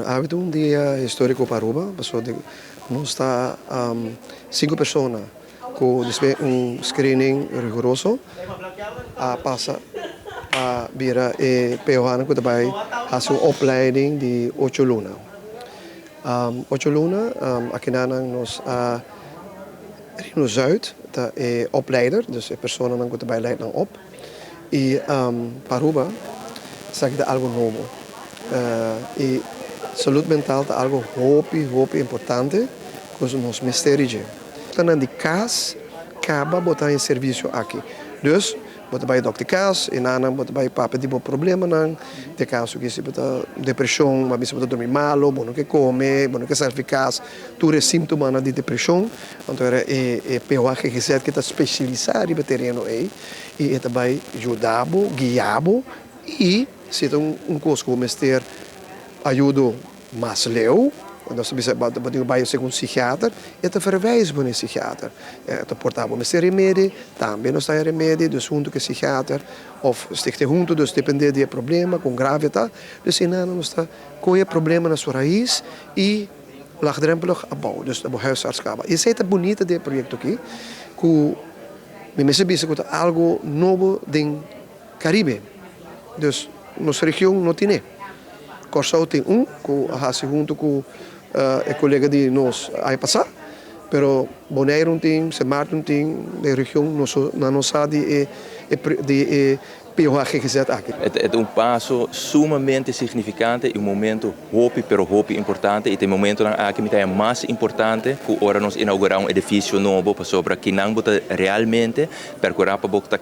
Habido un día histórico para Aruba, nos está 5 personas con después un screening riguroso a passa a vira peohana que daarbij has een opleiding die 8 luna. 8 luna, aqui nos Rino Zuid, de opleider, dus de personen die daarbij leiden op. En Aruba, zeg ik algo novo. E saúde mental é algo muito importante com os mistérios. Então, de casa, acaba botar em serviço aqui. Dus, bota bij dokter Kaas, en dan bota bij papa die bo problema nang, de caso que se bota depressão, mas se bota dormir malo, bom que come, bom que serve cas, tudo é sintoma de depressão, então é pior que quiser que está especializado em terreno aí, e é também ajudado, guiado, e se tem coisa como ter ajuda mais leu, então se você vai ser um psiquiatra, é te verwijzen para um psiquiatra. Te portar para um remédio, também não está remédio, dus junto com o psiquiatra, ou stichte junto, dus depende do problema, com gravidade, dus não está com o problema na sua raiz e laagdrempelig abouw, dus de huisarts acaba. E isso é bonito desse projeto aqui, que me percebe que é algo novo do Caribe, dus nossa região não tem. Corsau tem que junto com o colega de nós aí passar, pero Bonaire tem, Semartin tem, da região na nossa de POHGZ aqui. É passo sumamente significante, um momento hopi importante, e tem momento aqui que é mais importante que ora nós inaugurar edifício novo para sobre que não bota realmente percorrer para botar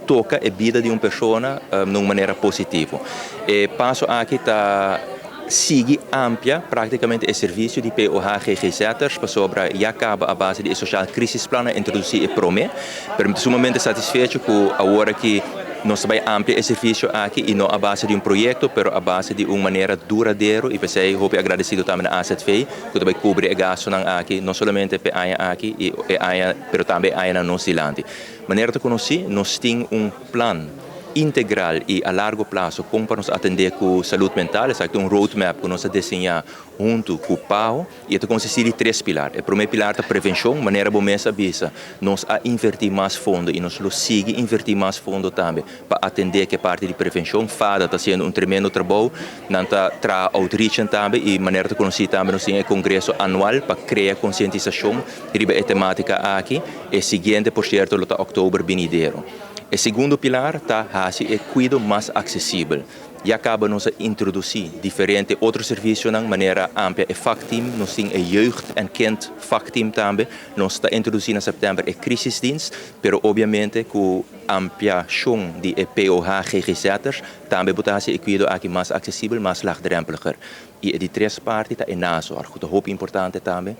toca a vida de uma pessoa de uma maneira positiva. E passo aqui está sigue amplia praticamente o serviço de POHGZ para sobre já acaba a base de social crisis plana introduzir e prome, mas sumamente satisfeito com a hora que nós também amplia o serviço aqui e não a base de um projeto, mas a base de uma maneira duradoura e pensei hope agradecido também à AZV que também cobre o gasto aqui não somente para aqui e mas também na Nova Zelândia. Maneira de conhecer, nós temos plano integral e a largo prazo como para nos atender com saúde mental, é um roadmap que nós desenhamos junto com o PAO e isso consiste em 3 pilares. O primeiro pilar é a prevenção, maneira como essa visa, nós a invertir mais fundo e nós seguimos invertir mais fundo também para atender que parte de prevenção. FADA está sendo tremendo trabalho, não está outreach também e maneira de conhecer também nós temos congresso anual para criar conscientização sobre a temática aqui. E seguinte, por certo, é outubro venidero. O segundo pilar está a cuidado mais acessível. E acaba nos a introduzir diferentes outros serviços de maneira ampla. O FAC-team, nós temos o jeugd- en kind FAC-team também. Nós está introduzindo em setembro o crisisdienst, pero obviamente com a ampliação de POHGZ também botar o cuidado aqui mais acessível, mais laagdrempeliger. E de 3 partes está a nazorg, que é muito importante também.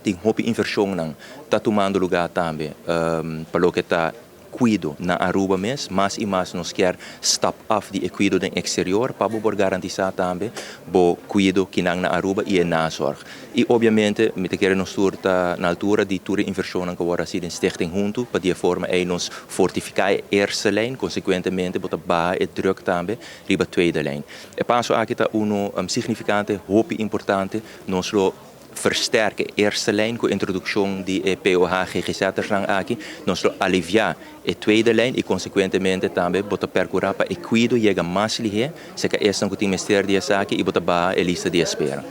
Tem muita inversão está tomando lugar também, para o que está cuido na Aruba mesmo, mais e mais nos quer step off de cuido no exterior para garantizar também o cuido que na Aruba e na zorg. E obviamente, me quer nos turta na altura de toda inversão que agora se stichting junto para de forma aí nos fortificar a eerste lijn, consequentemente botar ba e druk também riba tweede lijn. E passo aqui está significante, hoop importante, nos lo versterken eerste lijn com a introdução de POHGZ aqui, nós aliviar a tweede lijn e consequentemente também botar percorrer para o cuidado chega mais ligeiro, se que esta não tem mistério de aqui e botar ba a lista de espera.